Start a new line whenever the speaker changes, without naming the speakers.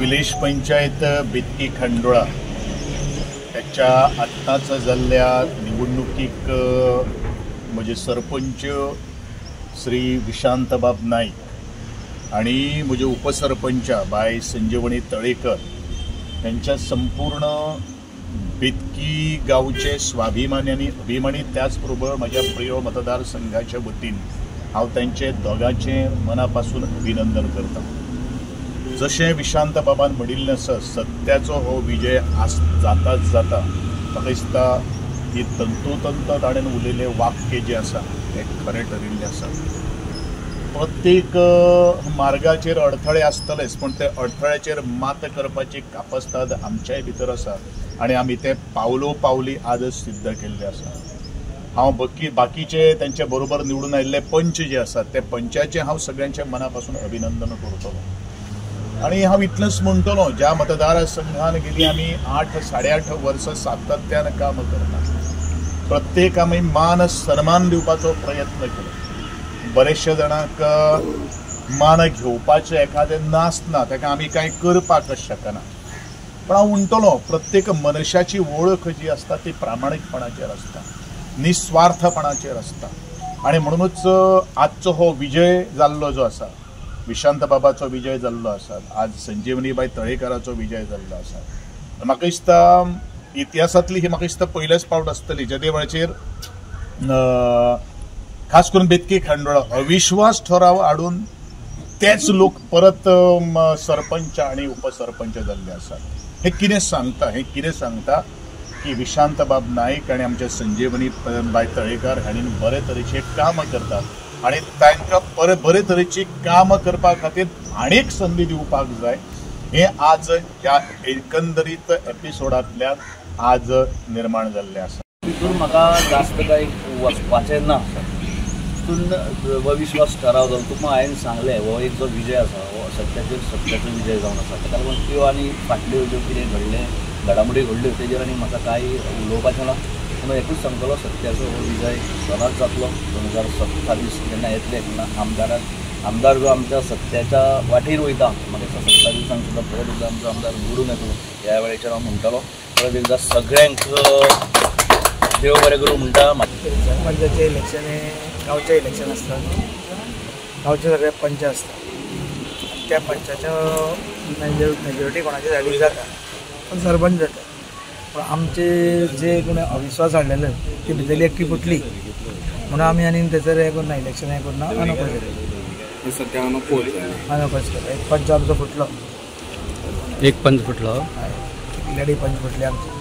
Village panchayat बेतकी खंडोळा त्याच्या आत्ताच जाल्ल्या निवडणुकीक म्हजे सरपंच श्री विशांतबाब नाईक आणि म्हजे उपसरपंच बाय संजीवनी तळेकर यांच्या संपूर्ण बेतकी गावचे स्वाभिमानी आणि अभिमानी त्याचबरोबर माझ्या प्रिय मतदारसंघाच्या वतीन हांव तांचे दोगांचे मनापासून अभिनंदन करता। जशें विशांत बाबान म्हणिल्लें आसा, सत्याचो हो विजय जाताच जाता। म्हाका दिसता की तंतोतंत ताणें उलयलें वाक्य जें आसा तें खरें ठरिल्लें आसा। प्रत्येक मार्गाचेर अडथळे आसतलेच, पण ते अडथळ्याचेर मात करपाची कापस्ताद आमच्याय भितर आसा आणि आमी ते पावलो पावली आजच सिद्ध केल्ले आसा। हांव बाकीचे त्यांच्या बरोबर निवडून आयिल्ले पंच जे आसात त्या पंचाचे हांव सगळ्यांच्या मनापासून अभिनंदन करतलो आणि हांव इतलेंच म्हणटलो, ज्या मतदारसंघान गेली आमी 8-8.5 वर्स सातत्यान काम करता, प्रत्येक आमी मान सन्मान दिवपाचो प्रयत्न केलो। बरेचशे जाणांक मान घेवपाचें एखादें नासना, ताका आमी कांय करपाक शकना, पण हांव म्हणटलो प्रत्येक मनशाची वळख जी आसता ती प्रामाणीकपणाचेर आसता, निस्वार्थपणाचेर आसता आणि म्हणूनच आजचो हो विजय जाल्लो जो आसा, विशांत बाबाचो विजय जाल्लो आसा, आज संजीवनीबाई तळेकराचो विजय जाल्लो आसा। म्हाका दिसता इतिहासांतली ही म्हाका दिसता पयलेच फावट आसतली ज्या वेळाचेर खास करून बेतकी खंडोळा अविश्वास ठराव हाडून तेच लोक परत सरपंच आणि उपसरपंच जाल्ले आसात। हे कितें सांगता की विशांतबाब नाईक आणि आमच्या संजीवनी बाई तळेकर हांणी बरे तरेचे काम करतात आणि तांकां बरे तरेची काम करपा खातीर आनीक संदी दिवपाक जाय, हे आज ह्या एकंदरीत एपिसोडांतल्यान आज निर्माण जाल्लें आसा।
तितून म्हाका जास्त काही वाचचें ना, तितून अविश्वास ठराव जालो तुमकां हांवें सांगलें हो एक जो विजय आसा हो सत्याचो विजय जावन आसा। ताका लागून त्यो आनी फाटल्यो ज्यो कितें घडलें घडामोडी घडल्यो तेजेर आनी म्हाका कांय उलोवपाचें ना, पूण एकूच सांगतलो सत्याचो हो विजय सदांच जातलो। 2027 जेन्ना येतले तेन्ना आमदार जो आमच्या सत्याच्या वाटेर वयता, म्हाका दिसता 27 सुद्दां परत एकदां आमचो आमदार निवडून येतलो। ह्या वेळेचेर हांव म्हणटलो परत एकदां सगळ्यांक देव बरें करूं म्हणटा।
सरपंचाचें इलेक्शन हे गांवचें इलेक्शन आसता, गांवचे सगळे पंच आसता, त्या पंचाच्या मेजॉरिटी कोणाच्या सायडीक जाता पण सरपंच जाता, पण आमचे जे कोणी अविश्वास हाडलेले ती भितरली एकटी फुटली म्हणून आमी आनी तेचेर हें करना, इलेक्शन हें करना, अनोखो केलें।
सद्या अनोखोच
केलो। एक पंच आमचो फुटलो,
एक पंच फुटलो,
लेडी पंच फुटली आमची।